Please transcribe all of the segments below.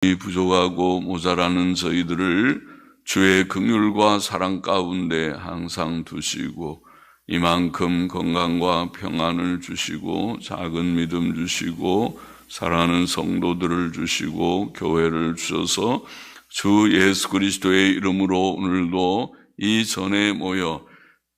부족하고 모자라는 저희들을 주의 긍휼과 사랑 가운데 항상 두시고 이만큼 건강과 평안을 주시고 작은 믿음 주시고 사랑하는 성도들을 주시고 교회를 주셔서 주 예수 그리스도의 이름으로 오늘도 이 전에 모여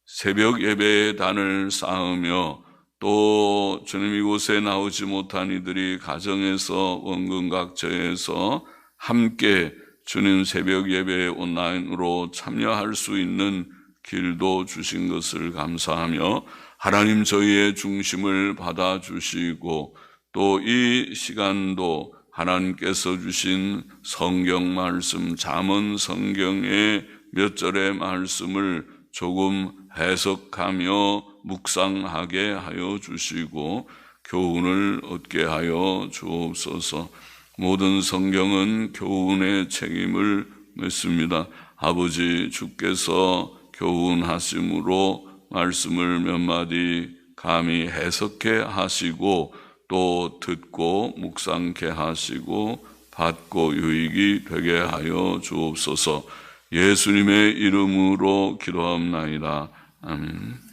새벽 예배의 단을 쌓으며 또 주님 이곳에 나오지 못한 이들이 가정에서 원근각처에서 함께 주님 새벽 예배에 온라인으로 참여할 수 있는 길도 주신 것을 감사하며 하나님 저희의 중심을 받아주시고 또 이 시간도 하나님께서 주신 성경 말씀 잠언 성경의 몇 절의 말씀을 조금 해석하며 묵상하게 하여 주시고 교훈을 얻게 하여 주옵소서. 모든 성경은 교훈의 책임을 맺습니다. 아버지 주께서 교훈하심으로 말씀을 몇 마디 감히 해석해 하시고 또 듣고 묵상케 하시고 받고 유익이 되게 하여 주옵소서. 예수님의 이름으로 기도합나이다. 아멘.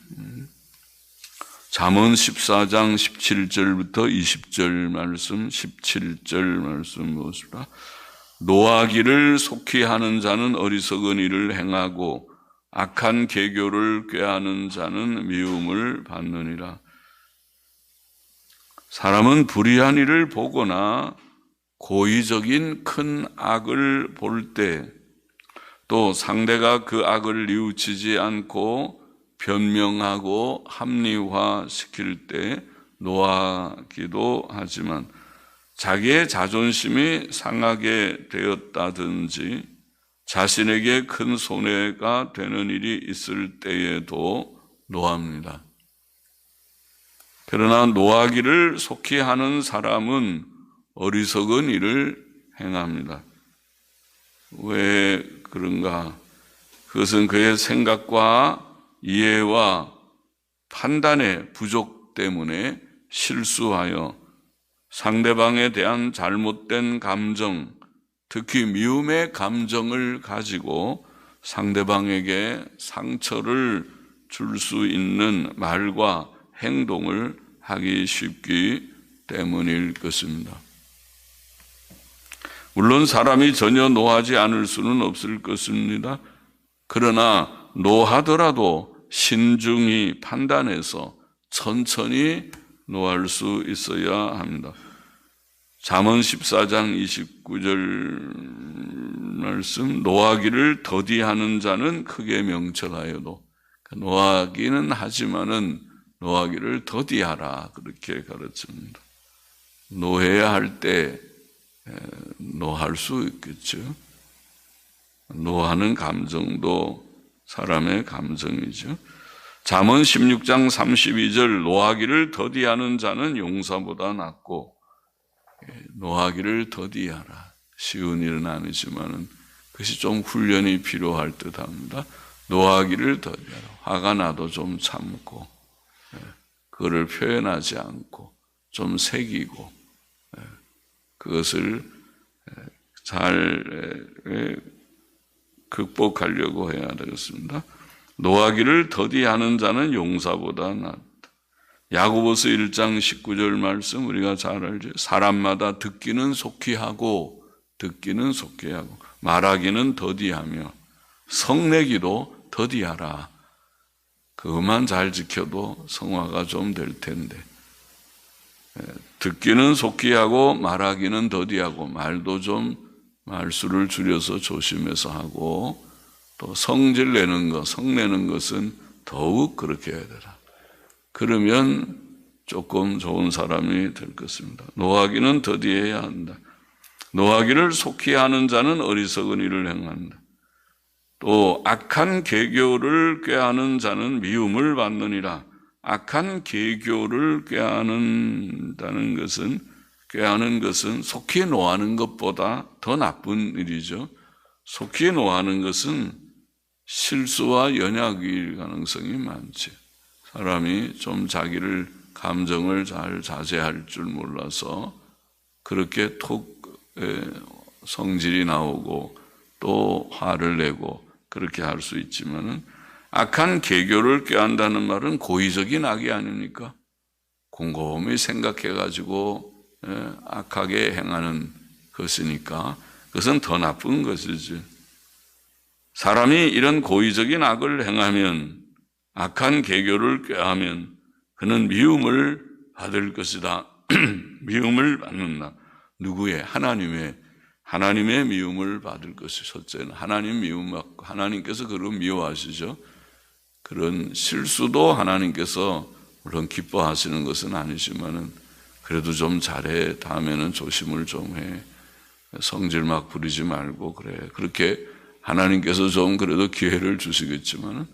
잠언 14장 17절부터 20절 말씀, 17절 말씀 보십시다. 노하기를 속히 하는 자는 어리석은 일을 행하고 악한 계교를 꾀하는 자는 미움을 받느니라. 사람은 불의한 일을 보거나 고의적인 큰 악을 볼 때 또 상대가 그 악을 뉘우치지 않고 변명하고 합리화시킬 때 노하기도 하지만 자기의 자존심이 상하게 되었다든지 자신에게 큰 손해가 되는 일이 있을 때에도 노합니다. 그러나 노하기를 속히 하는 사람은 어리석은 일을 행합니다. 왜 그런가? 그것은 그의 생각과 이해와 판단의 부족 때문에 실수하여 상대방에 대한 잘못된 감정, 특히 미움의 감정을 가지고 상대방에게 상처를 줄 수 있는 말과 행동을 하기 쉽기 때문일 것입니다. 물론 사람이 전혀 노하지 않을 수는 없을 것입니다. 그러나 노하더라도 신중히 판단해서 천천히 노할 수 있어야 합니다. 잠언 14장 29절 말씀, 노하기를 더디하는 자는 크게 명철하여도, 노하기는 하지만은 노하기를 더디하라, 그렇게 가르칩니다. 노해야 할 때 노할 수 있겠죠. 노하는 감정도 사람의 감정이죠. 잠언 16장 32절, 노하기를 더디하는 자는 용사보다 낫고, 노하기를 더디하라. 쉬운 일은 아니지만은 그것이 좀 훈련이 필요할 듯합니다. 노하기를 더디하라. 화가 나도 좀 참고, 그거를 표현하지 않고 좀 새기고, 그것을 잘 극복하려고 해야 되겠습니다. 노하기를 더디하는 자는 용사보다 낫다. 야고보서 1장 19절 말씀 우리가 잘 알죠. 사람마다 듣기는 속히 하고 말하기는 더디하며 성내기도 더디하라. 그것만 잘 지켜도 성화가 좀 될 텐데, 듣기는 속히 하고 말하기는 더디하고, 말도 좀 말수를 줄여서 조심해서 하고, 또 성질 내는 것, 성내는 것은 더욱 그렇게 해야 되라. 그러면 조금 좋은 사람이 될 것입니다. 노하기는 더디해야 한다. 노하기를 속히 하는 자는 어리석은 일을 행한다. 또 악한 계교를 꾀하는 자는 미움을 받느니라. 악한 계교를 꾀하는 것은 속히 노하는 것보다 더 나쁜 일이죠. 속히 노하는 것은 실수와 연약일 가능성이 많지. 사람이 좀 자기를 감정을 잘 자제할 줄 몰라서 그렇게 톡 성질이 나오고 또 화를 내고 그렇게 할 수 있지만은 악한 계교를 꾀한다는 말은 고의적인 악이 아닙니까? 곰곰이 생각해가지고 악하게 행하는 것이니까 그것은 더 나쁜 것이지. 사람이 이런 고의적인 악을 행하면, 악한 계교를 꾀하면 그는 미움을 받을 것이다. 미움을 받는다. 누구의? 하나님의 미움을 받을 것이. 첫째는 하나님 미움 받고, 하나님께서 그를 미워하시죠. 그런 실수도 하나님께서 물론 기뻐하시는 것은 아니지만은 그래도 좀 잘해. 다음에는 조심을 좀 해. 성질 막 부리지 말고 그래. 그렇게 하나님께서 좀 그래도 기회를 주시겠지만은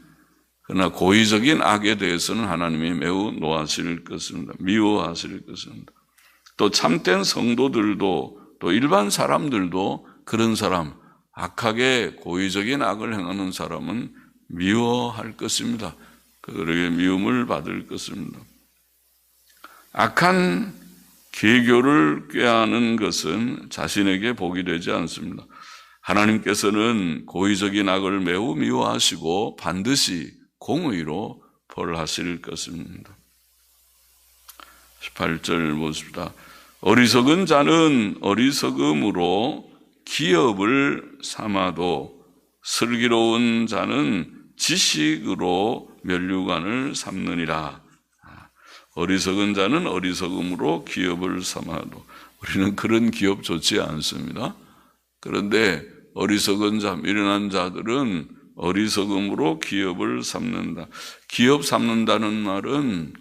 그러나 고의적인 악에 대해서는 하나님이 매우 노하실 것입니다. 미워하실 것입니다. 또 참된 성도들도 또 일반 사람들도 그런 사람, 악하게 고의적인 악을 행하는 사람은 미워할 것입니다. 그들에게 미움을 받을 것입니다. 악한 계교를 꾀하는 것은 자신에게 복이 되지 않습니다. 하나님께서는 고의적인 악을 매우 미워하시고 반드시 공의로 벌하실 것입니다. 18절 보십시다. 어리석은 자는 어리석음으로 기업을 삼아도 슬기로운 자는 지식으로 면류관을 삼느니라. 어리석은 자는 어리석음으로 기업을 삼아도, 우리는 그런 기업 좋지 않습니다. 그런데 어리석은 자, 미련한 자들은 어리석음으로 기업을 삼는다. 기업 삼는다는 말은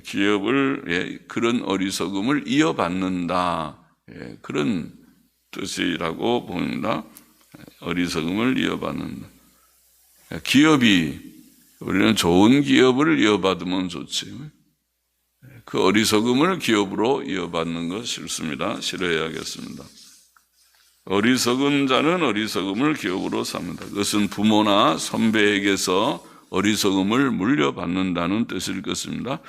기업을, 그런 어리석음을 이어받는다, 그런 뜻이라고 봅니다. 어리석음을 이어받는다. 기업이, 우리는 좋은 기업을 이어받으면 좋지, 그 어리석음을 기업으로 이어받는 것 싫습니다. 싫어해야겠습니다. 어리석은 자는 어리석음을 기업으로 삼는다. 그것은 부모나 선배에게서 어리석음을 물려받는다는 뜻일 것입니다.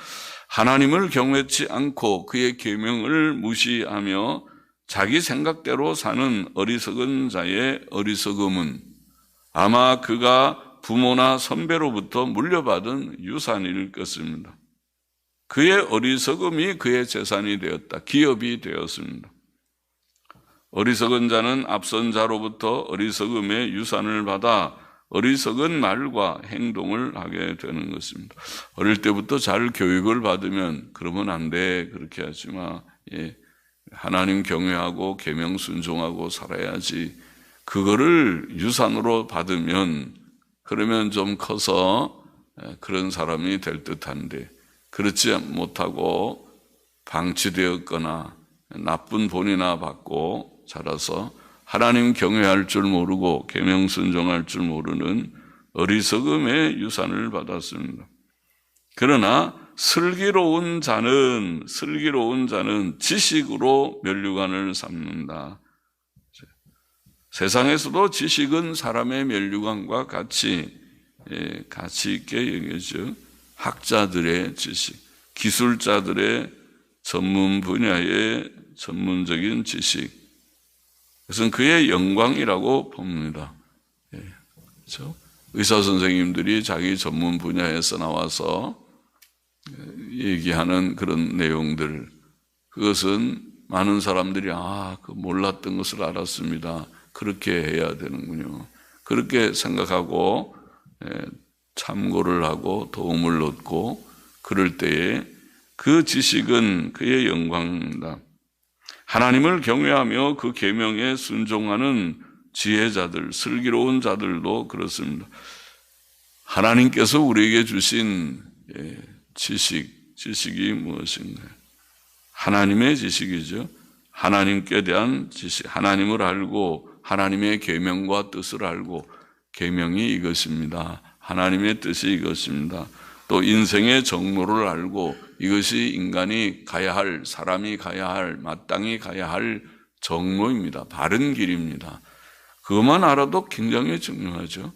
하나님을 경외치 않고 그의 계명을 무시하며 자기 생각대로 사는 어리석은 자의 어리석음은 아마 그가 부모나 선배로부터 물려받은 유산일 것입니다. 그의 어리석음이 그의 재산이 되었다. 기업이 되었습니다. 어리석은 자는 앞선 자로부터 어리석음의 유산을 받아 어리석은 말과 행동을 하게 되는 것입니다. 어릴 때부터 잘 교육을 받으면 그러면 안 돼, 그렇게 하지 마. 하나님 경외하고 계명 순종하고 살아야지. 그거를 유산으로 받으면 그러면 좀 커서 그런 사람이 될 듯한데, 그렇지 못하고 방치되었거나 나쁜 본이나 받고 자라서 하나님 경외할 줄 모르고 계명 순종할 줄 모르는 어리석음의 유산을 받았습니다. 그러나 슬기로운 자는 지식으로 면류관을 삼는다. 세상에서도 지식은 사람의 면류관과 같이 있게 여겨져. 학자들의 지식, 기술자들의 전문 분야의 전문적인 지식, 그것은 그의 영광이라고 봅니다. 그렇죠? 의사 선생님들이 자기 전문 분야에서 나와서 얘기하는 그런 내용들, 그것은 많은 사람들이 그 몰랐던 것을 알았습니다. 그렇게 해야 되는군요. 그렇게 생각하고 참고를 하고 도움을 얻고 그럴 때에 그 지식은 그의 영광입니다. 하나님을 경외하며 그 계명에 순종하는 지혜자들, 슬기로운 자들도 그렇습니다. 하나님께서 우리에게 주신 지식이 무엇인가요? 하나님의 지식이죠. 하나님께 대한 지식, 하나님을 알고 하나님의 계명과 뜻을 알고, 계명이 이것입니다. 하나님의 뜻이 이것입니다. 또 인생의 정로를 알고 이것이 인간이 가야 할, 사람이 가야 할, 마땅히 가야 할 정로입니다. 바른 길입니다. 그것만 알아도 굉장히 중요하죠.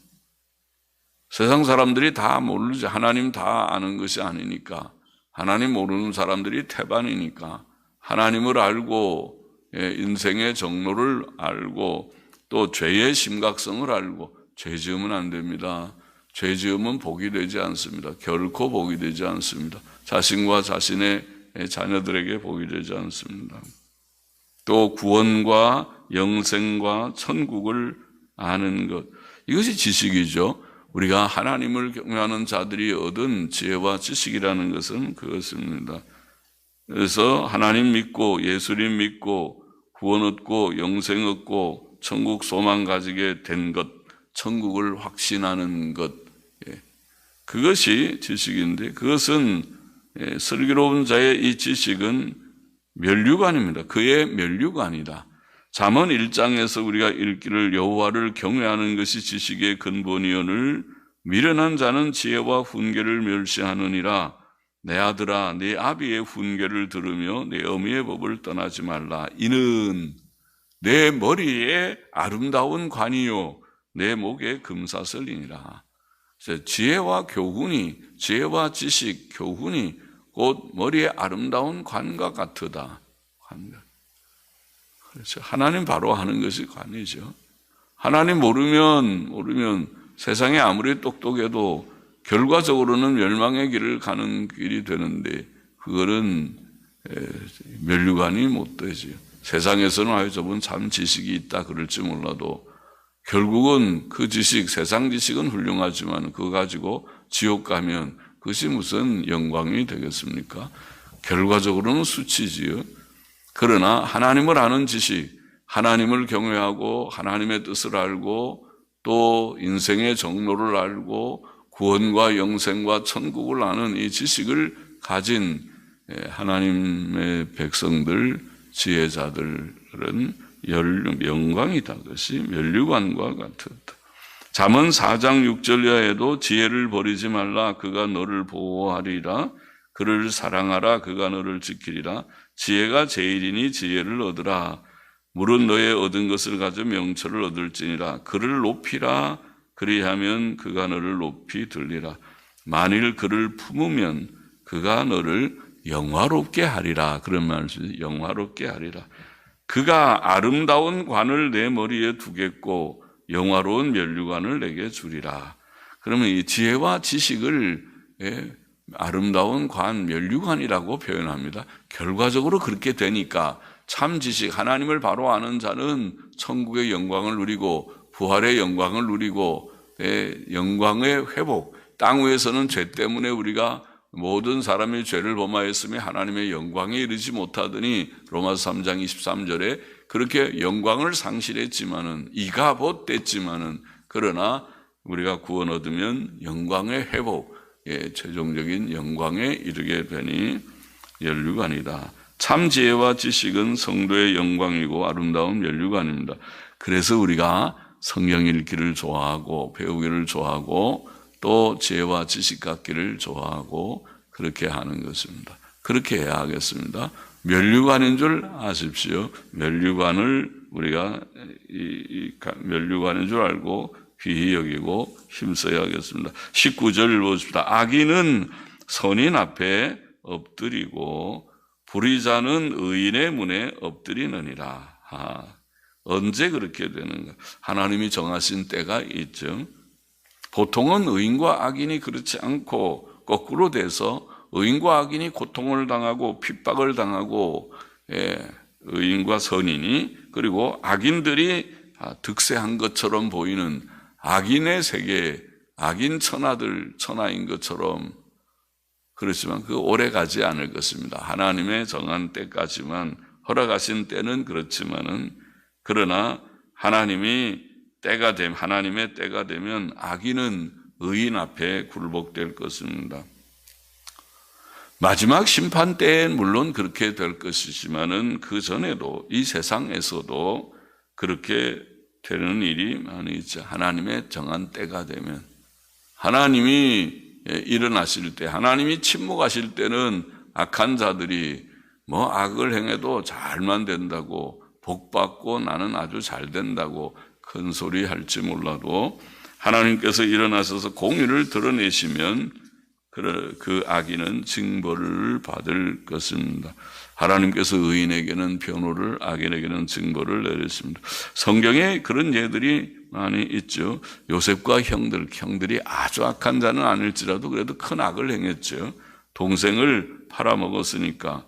세상 사람들이 다 모르지. 하나님 다 아는 것이 아니니까. 하나님 모르는 사람들이 태반이니까 하나님을 알고 인생의 정로를 알고 또 죄의 심각성을 알고 죄 지으면 안 됩니다. 죄 지으면 복이 되지 않습니다. 결코 복이 되지 않습니다. 자신과 자신의 자녀들에게 복이 되지 않습니다. 또 구원과 영생과 천국을 아는 것, 이것이 지식이죠. 우리가 하나님을 경외하는 자들이 얻은 지혜와 지식이라는 것은 그것입니다. 그래서 하나님 믿고 예수님 믿고 구원 얻고 영생 얻고 천국 소망 가지게 된 것, 천국을 확신하는 것, 그것이 지식인데, 그것은 슬기로운 자의 이 지식은 면류관입니다. 그의 면류관이다. 잠언 1장에서 우리가 읽기를 여호와를 경외하는 것이 지식의 근본이오늘 미련한 자는 지혜와 훈계를 멸시하느니라. 내 아들아, 네 아비의 훈계를 들으며 내 어미의 법을 떠나지 말라. 이는 내 머리에 아름다운 관이요 내 목에 금사슬이니라. 지혜와 교훈이, 지혜와 지식, 교훈이 곧 머리에 아름다운 관과 같으다. 그렇죠. 하나님 바로 하는 것이 관이죠. 하나님 모르면 세상에 아무리 똑똑해도 결과적으로는 멸망의 길을 가는 길이 되는데, 그거는 면류관이 못 되지요. 세상에서는 저분 참 지식이 있다 그럴지 몰라도 결국은 그 지식, 세상 지식은 훌륭하지만 그거 가지고 지옥 가면 그것이 무슨 영광이 되겠습니까? 결과적으로는 수치지요. 그러나 하나님을 아는 지식, 하나님을 경외하고 하나님의 뜻을 알고 또 인생의 정로를 알고 구원과 영생과 천국을 아는 이 지식을 가진 하나님의 백성들, 지혜자들은 영광이다. 그것이 면류관과 같았다. 잠언 4장 6절 이하에도 지혜를 버리지 말라. 그가 너를 보호하리라. 그를 사랑하라. 그가 너를 지키리라. 지혜가 제일이니 지혜를 얻으라. 물은 너의 얻은 것을 가져 명철을 얻을지니라. 그를 높이라. 그리하면 그가 너를 높이 들리라. 만일 그를 품으면 그가 너를 영화롭게 하리라. 그런 말이죠. 영화롭게 하리라. 그가 아름다운 관을 내 머리에 두겠고 영화로운 면류관을 내게 주리라. 그러면 이 지혜와 지식을 아름다운 관, 면류관이라고 표현합니다. 결과적으로 그렇게 되니까 참 지식, 하나님을 바로 아는 자는 천국의 영광을 누리고 부활의 영광을 누리고 영광의 회복, 땅 위에서는 죄 때문에 우리가 모든 사람이 죄를 범하였으며 하나님의 영광에 이르지 못하더니 로마서 3장 23절에 그렇게 영광을 상실했지만은 이가봇됐지만은 그러나 우리가 구원 얻으면 영광의 회복, 최종적인 영광에 이르게 되니 면류관이다. 참 지혜와 지식은 성도의 영광이고 아름다운 면류관입니다. 그래서 우리가 성경 읽기를 좋아하고 배우기를 좋아하고 또 지혜와 지식 갖기를 좋아하고 그렇게 하는 것입니다. 그렇게 해야 하겠습니다. 면류관인 줄 아십시오. 면류관을 우리가 면류관인 줄 알고 귀히 여기고 힘써야 하겠습니다. 19절 보십시다. 악인은 선인 앞에 엎드리고 불의자는 의인의 문에 엎드리느니라. 언제 그렇게 되는가? 하나님이 정하신 때가 있죠. 보통은 의인과 악인이 그렇지 않고 거꾸로 돼서 의인과 악인이 고통을 당하고 핍박을 당하고 의인과 선인이 그리고 악인들이 득세한 것처럼 보이는 악인의 세계, 악인 천하인 것처럼 그렇지만 그 오래 가지 않을 것입니다. 하나님의 정한 때까지만 허락하신 때는 그렇지만은 그러나 하나님의 때가 되면 악인은 의인 앞에 굴복될 것입니다. 마지막 심판 때엔 물론 그렇게 될 것이지만은 그 전에도 이 세상에서도 그렇게 되는 일이 많이 있죠. 하나님의 정한 때가 되면 하나님이 일어나실 때, 하나님이 침묵하실 때는 악한 자들이 악을 행해도 잘만 된다고 복받고 나는 아주 잘 된다고 큰 소리 할지 몰라도 하나님께서 일어나셔서 공의를 드러내시면 그 악인은 징벌을 받을 것입니다. 하나님께서 의인에게는 변호를, 악인에게는 징벌을 내리십니다. 성경에 그런 예들이 많이 있죠. 요셉과 형들이 아주 악한 자는 아닐지라도 그래도 큰 악을 행했죠. 동생을 팔아먹었으니까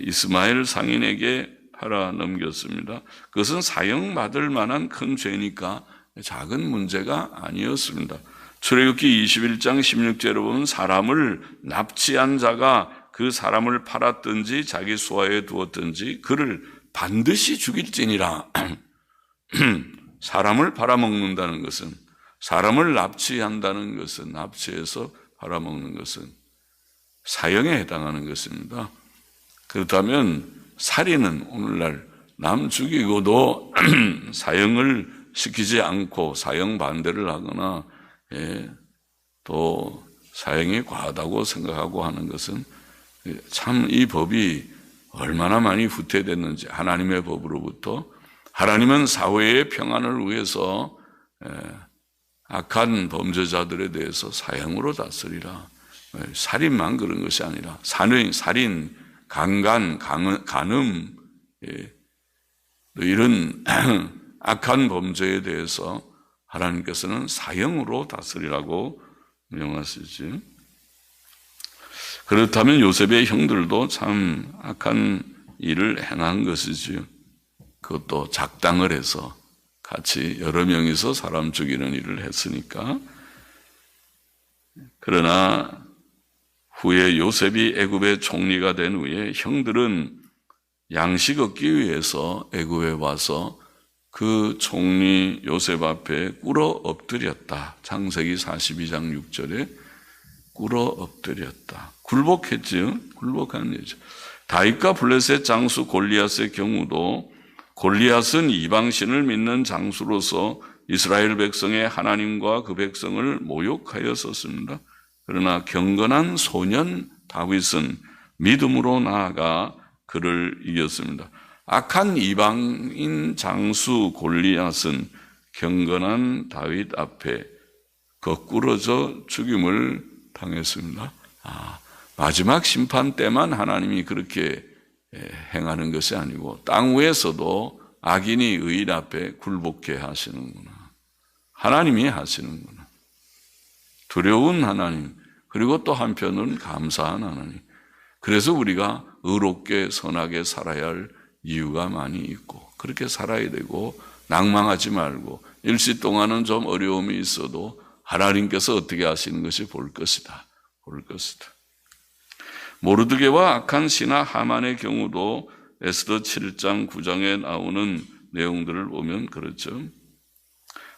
이스마엘 상인에게 팔아 넘겼습니다. 그것은 사형받을 만한 큰 죄니까 작은 문제가 아니었습니다. 출애굽기 21장 16절에 보면 사람을 납치한 자가 그 사람을 팔았든지 자기 수하에 두었든지 그를 반드시 죽일지니라. 사람을 팔아먹는다는 것은, 사람을 납치한다는 것은, 납치해서 팔아먹는 것은 사형에 해당하는 것입니다. 그렇다면 살인은 오늘날 남 죽이고도 사형을 시키지 않고 사형 반대를 하거나 또 사형이 과하다고 생각하고 하는 것은 참 이 법이 얼마나 많이 후퇴됐는지, 하나님의 법으로부터. 하나님은 사회의 평안을 위해서 악한 범죄자들에 대해서 사형으로 다스리라. 살인만 그런 것이 아니라 살인, 강간, 간음 이런 악한 범죄에 대해서 하나님께서는 사형으로 다스리라고 명하시지. 그렇다면 요셉의 형들도 참 악한 일을 행한 것이지요. 그것도 작당을 해서 같이 여러 명이서 사람 죽이는 일을 했으니까. 그러나 후에 요셉이 애굽의 총리가 된 후에 형들은 양식 얻기 위해서 애굽에 와서 그 총리 요셉 앞에 꿇어 엎드렸다. 창세기 42장 6절에 꿇어 엎드렸다. 굴복했지요. 굴복한 일이죠. 다윗과 블레셋 장수 골리앗의 경우도 골리앗은 이방신을 믿는 장수로서 이스라엘 백성의 하나님과 그 백성을 모욕하였었습니다. 그러나 경건한 소년 다윗은 믿음으로 나아가 그를 이겼습니다. 악한 이방인 장수 골리앗은 경건한 다윗 앞에 거꾸러져 죽임을 당했습니다. 마지막 심판 때만 하나님이 그렇게 행하는 것이 아니고 땅 위에서도 악인이 의인 앞에 굴복해 하시는구나. 하나님이 하시는구나. 두려운 하나님, 그리고 또 한편은 감사한 하나님. 그래서 우리가 의롭게 선하게 살아야 할 이유가 많이 있고 그렇게 살아야 되고, 낭망하지 말고 일시 동안은 좀 어려움이 있어도 하나님께서 어떻게 하시는 것이 볼 것이다. 모르드게와 악한 신하 하만의 경우도 에스더 7장 9장에 나오는 내용들을 보면 그렇죠.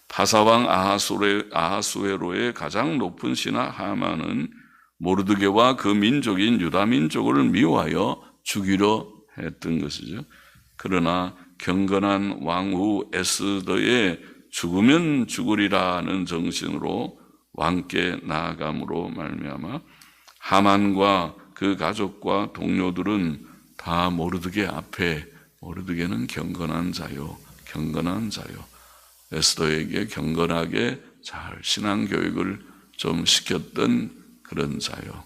바사왕 아하수에로의 가장 높은 신하 하만은 모르드게와 그 민족인 유다 민족을 미워하여 죽이려 했던 것이죠. 그러나 경건한 왕후 에스더의 죽으면 죽으리라는 정신으로 왕께 나아감으로 말미암아 하만과 그 가족과 동료들은 다 모르드게 앞에, 모르드게는 경건한 자요, 에스더에게 경건하게 잘 신앙교육을 좀 시켰던 그런 자요.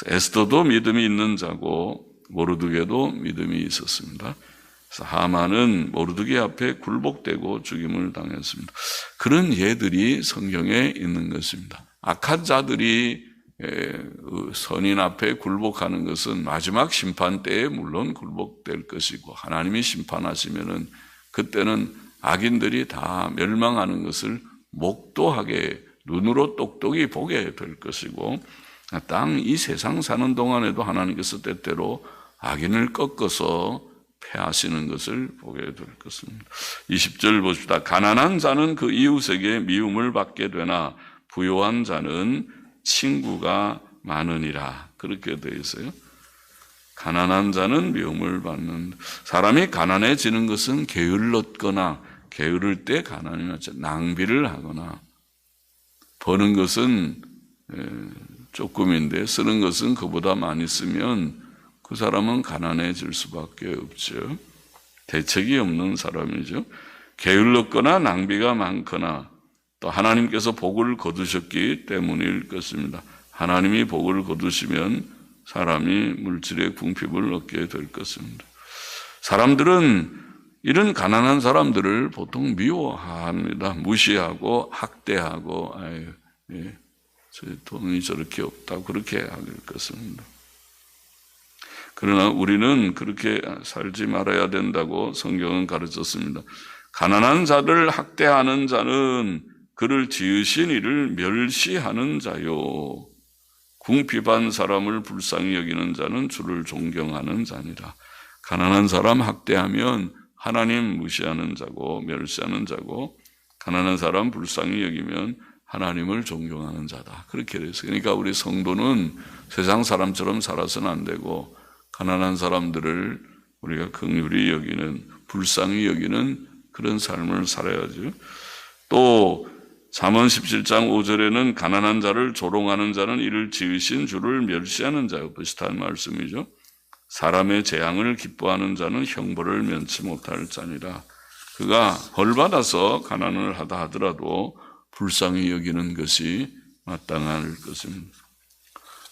에스더도 믿음이 있는 자고 모르드게도 믿음이 있었습니다. 그래서 하만은 모르드게 앞에 굴복되고 죽임을 당했습니다. 그런 예들이 성경에 있는 것입니다. 악한 자들이 선인 앞에 굴복하는 것은 마지막 심판 때에 물론 굴복될 것이고, 하나님이 심판하시면은 그때는 악인들이 다 멸망하는 것을 목도하게 눈으로 똑똑히 보게 될 것이고, 이 세상 사는 동안에도 하나님께서 때때로 악인을 꺾어서 패하시는 것을 보게 될 것입니다. 20절 보십시다. 가난한 자는 그 이웃에게 미움을 받게 되나 부요한 자는 친구가 많으니라. 그렇게 되어 있어요. 가난한 자는 미움을 받는, 사람이 가난해지는 것은 게을렀거나, 게으를 때 가난이 나죠. 낭비를 하거나, 버는 것은 조금인데 쓰는 것은 그보다 많이 쓰면 그 사람은 가난해질 수밖에 없죠. 대책이 없는 사람이죠. 게을렀거나 낭비가 많거나 또 하나님께서 복을 거두셨기 때문일 것입니다. 하나님이 복을 거두시면 사람이 물질의 궁핍을 얻게 될 것입니다. 사람들은 이런 가난한 사람들을 보통 미워합니다. 무시하고 학대하고 저 돈이 저렇게 없다고 그렇게 할 것입니다. 그러나 우리는 그렇게 살지 말아야 된다고 성경은 가르쳤습니다. 가난한 자를 학대하는 자는 그를 지으신 이를 멸시하는 자요. 궁핍한 사람을 불쌍히 여기는 자는 주를 존경하는 자니라. 가난한 사람 학대하면 하나님 무시하는 자고 멸시하는 자고, 가난한 사람 불쌍히 여기면 하나님을 존경하는 자다. 그렇게 됐어요. 그러니까 우리 성도는 세상 사람처럼 살아서는 안 되고 가난한 사람들을 우리가 긍휼히 여기는, 불쌍히 여기는 그런 삶을 살아야죠. 또 잠언 17장 5절에는 가난한 자를 조롱하는 자는 이를 지으신 주를 멸시하는 자요. 비슷한 말씀이죠. 사람의 재앙을 기뻐하는 자는 형벌을 면치 못할 자니라. 그가 벌받아서 가난을 하다 하더라도 불쌍히 여기는 것이 마땅할 것입니다.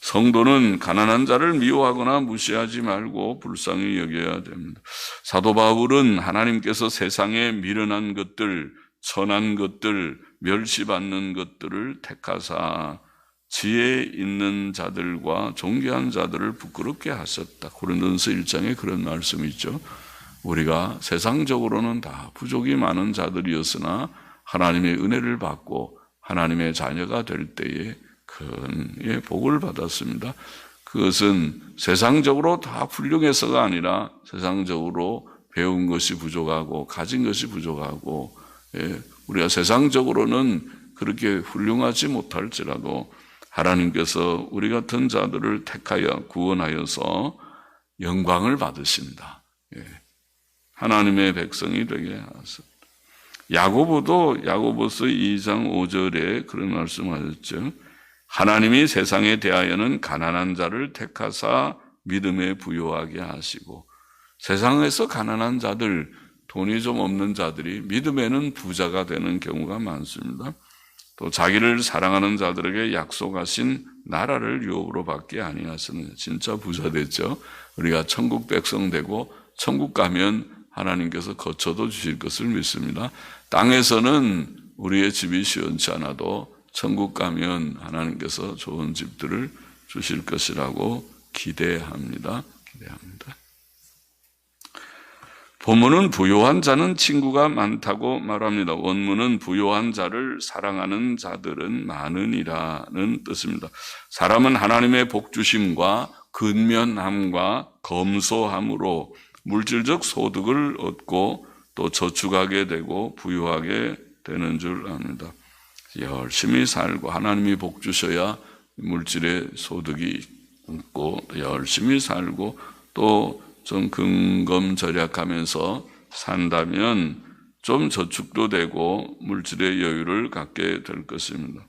성도는 가난한 자를 미워하거나 무시하지 말고 불쌍히 여겨야 됩니다. 사도 바울은 하나님께서 세상에 미련한 것들, 천한 것들, 멸시받는 것들을 택하사 지혜 있는 자들과 존귀한 자들을 부끄럽게 하셨다. 고린도전서 1장에 그런 말씀이 있죠. 우리가 세상적으로는 다 부족이 많은 자들이었으나 하나님의 은혜를 받고 하나님의 자녀가 될 때에 큰 복을 받았습니다. 그것은 세상적으로 다 훌륭해서가 아니라 세상적으로 배운 것이 부족하고 가진 것이 부족하고, 우리가 세상적으로는 그렇게 훌륭하지 못할지라도 하나님께서 우리 같은 자들을 택하여 구원하여서 영광을 받으신다. 하나님의 백성이 되게 하소서. 야고보도 야고보서 2장 5절에 그런 말씀하셨죠. 하나님이 세상에 대하여는 가난한 자를 택하사 믿음에 부요하게 하시고, 세상에서 가난한 자들, 돈이 좀 없는 자들이 믿음에는 부자가 되는 경우가 많습니다. 또 자기를 사랑하는 자들에게 약속하신 나라를 유업으로 받게 아니하시는, 진짜 부자 됐죠. 우리가 천국 백성 되고 천국 가면 하나님께서 거처도 주실 것을 믿습니다. 땅에서는 우리의 집이 시원치 않아도 천국 가면 하나님께서 좋은 집들을 주실 것이라고 기대합니다. 본문은 부요한 자는 친구가 많다고 말합니다. 원문은 부요한 자를 사랑하는 자들은 많으니라는 뜻입니다. 사람은 하나님의 복주심과 근면함과 검소함으로 물질적 소득을 얻고 또 저축하게 되고 부유하게 되는 줄 압니다. 열심히 살고 하나님이 복 주셔야 물질의 소득이 있고, 열심히 살고 또 좀 근검절약하면서 산다면 좀 저축도 되고 물질의 여유를 갖게 될 것입니다.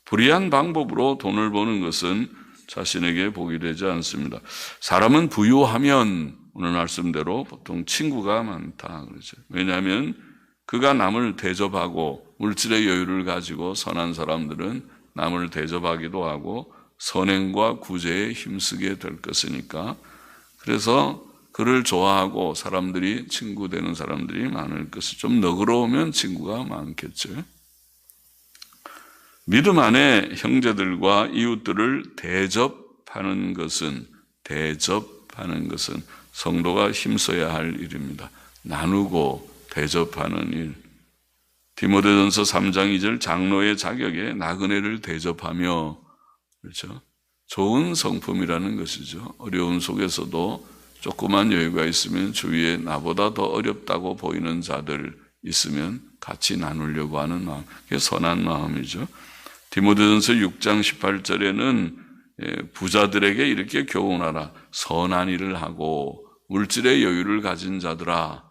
불의한 방법으로 돈을 버는 것은 자신에게 복이 되지 않습니다. 사람은 부유하면 오늘 말씀대로 보통 친구가 많다 그러죠. 왜냐하면 그가 남을 대접하고 물질의 여유를 가지고 선한 사람들은 남을 대접하기도 하고 선행과 구제에 힘쓰게 될 것이니까, 그래서 그를 좋아하고 사람들이 친구 되는 사람들이 많을 것이, 좀 너그러우면 친구가 많겠죠. 믿음 안에 형제들과 이웃들을 대접하는 것은 성도가 힘써야 할 일입니다. 나누고 대접하는 일. 디모데전서 3장 2절 장로의 자격에 나그네를 대접하며, 그렇죠? 좋은 성품이라는 것이죠. 어려움 속에서도 조그만 여유가 있으면 주위에 나보다 더 어렵다고 보이는 자들 있으면 같이 나누려고 하는 마음, 그게 선한 마음이죠. 디모데전서 6장 18절에는 부자들에게 이렇게 교훈하라. 선한 일을 하고 물질의 여유를 가진 자들아,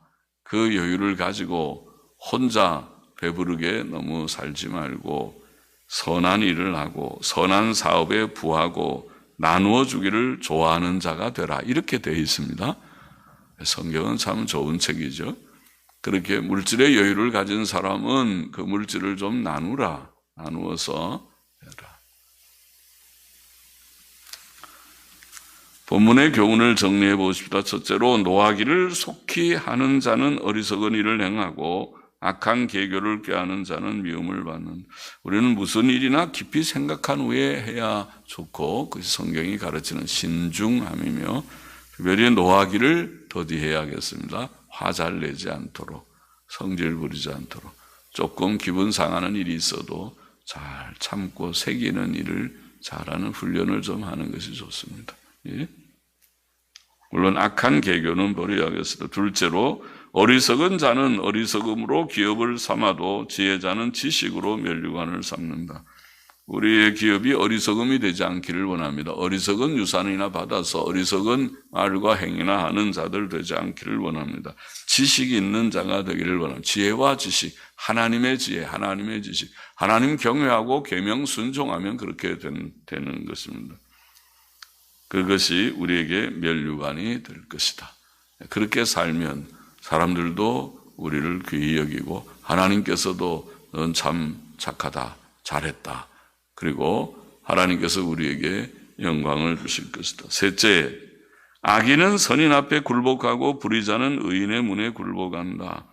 그 여유를 가지고 혼자 배부르게 너무 살지 말고 선한 일을 하고 선한 사업에 부하고 나누어 주기를 좋아하는 자가 되라. 이렇게 되어 있습니다. 성경은 참 좋은 책이죠. 그렇게 물질의 여유를 가진 사람은 그 물질을 좀 나누어서 해라. 본문의 교훈을 정리해 보십시다. 첫째로, 노하기를 속히 하는 자는 어리석은 일을 행하고 악한 계교를 꾀하는 자는 미움을 받는. 우리는 무슨 일이나 깊이 생각한 후에 해야 좋고, 그것이 성경이 가르치는 신중함이며, 특별히 노하기를 더디해야겠습니다. 화 잘 내지 않도록, 성질 부리지 않도록, 조금 기분 상하는 일이 있어도 잘 참고 새기는 일을 잘하는 훈련을 좀 하는 것이 좋습니다. 예? 물론 악한 계교는 버려야겠습니다. 둘째로, 어리석은 자는 어리석음으로 기업을 삼아도 지혜자는 지식으로 면류관을 삼는다. 우리의 기업이 어리석음이 되지 않기를 원합니다. 어리석은 유산이나 받아서 어리석은 말과 행위나 하는 자들 되지 않기를 원합니다. 지식이 있는 자가 되기를 원합니다. 지혜와 지식, 하나님의 지혜, 하나님의 지식, 하나님 경외하고 계명 순종하면 그렇게 되는 것입니다. 그것이 우리에게 면류관이 될 것이다. 그렇게 살면 사람들도 우리를 귀히 여기고 하나님께서도 넌 참 착하다, 잘했다. 그리고 하나님께서 우리에게 영광을 주실 것이다. 셋째, 악인은 선인 앞에 굴복하고 불의자는 의인의 문에 굴복한다.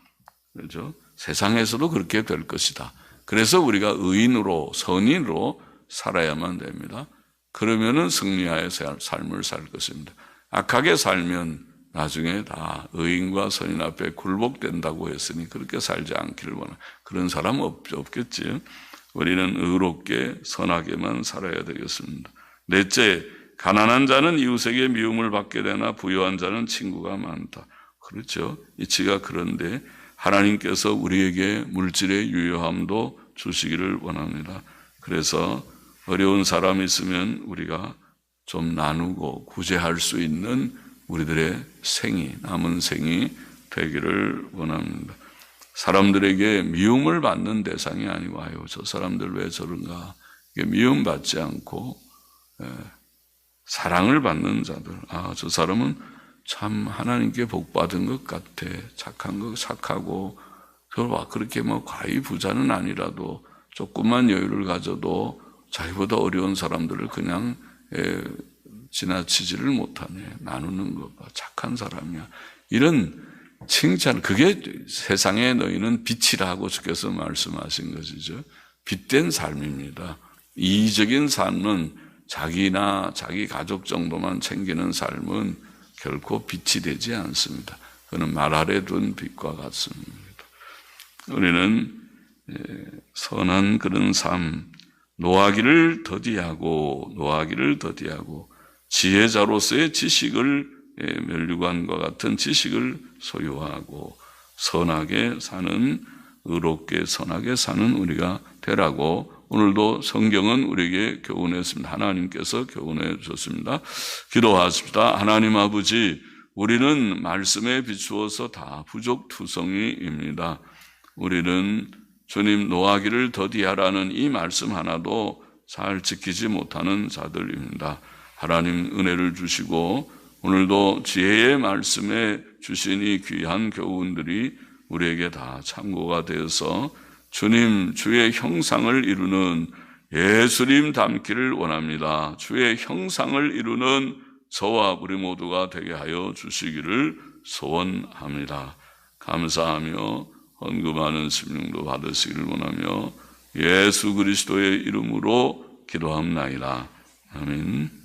그렇죠? 세상에서도 그렇게 될 것이다. 그래서 우리가 의인으로, 선인으로 살아야만 됩니다. 그러면은 승리하여 삶을 살 것입니다. 악하게 살면 나중에 다 의인과 선인 앞에 굴복된다고 했으니 그렇게 살지 않기를 원합니다. 그런 사람 없겠지. 우리는 의롭게 선하게만 살아야 되겠습니다. 넷째, 가난한 자는 이웃에게 미움을 받게 되나 부유한 자는 친구가 많다. 그렇죠. 이치가 그런데 하나님께서 우리에게 물질의 유효함도 주시기를 원합니다. 그래서 어려운 사람이 있으면 우리가 좀 나누고 구제할 수 있는 우리들의 남은 생이 되기를 원합니다. 사람들에게 미움을 받는 대상이 아니고 저 사람들 왜 저런가 미움받지 않고 사랑을 받는 자들. 저 사람은 참 하나님께 복받은 것 같아. 착하고 그렇게 과히 부자는 아니라도 조금만 여유를 가져도 자기보다 어려운 사람들을 그냥 지나치지를 못하네. 나누는 것 봐. 착한 사람이야. 이런 칭찬, 그게 세상에 너희는 빛이라고 주께서 말씀하신 것이죠. 빛된 삶입니다. 이기적인 삶은 자기나 자기 가족 정도만 챙기는 삶은 결코 빛이 되지 않습니다. 그는 말 아래 둔 빛과 같습니다. 우리는 선한 그런 삶, 노하기를 더디하고 지혜자로서의 지식을 면류관과 같은 지식을 소유하고 선하게 사는, 의롭게 선하게 사는 우리가 되라고 오늘도 성경은 우리에게 교훈했습니다. 하나님께서 교훈해 주셨습니다. 기도하십시다. 하나님 아버지, 우리는 말씀에 비추어서 다 부족투성이입니다. 우리는 주님 노하기를 더디하라는 이 말씀 하나도 잘 지키지 못하는 자들입니다. 하나님 은혜를 주시고 오늘도 지혜의 말씀에 주신 이 귀한 교훈들이 우리에게 다 참고가 되어서 주님 주의 형상을 이루는 예수님 닮기를 원합니다. 주의 형상을 이루는 저와 우리 모두가 되게 하여 주시기를 소원합니다. 감사하며 헌금하는 심령도 받으시기를 원하며 예수 그리스도의 이름으로 기도합나이다. 아멘.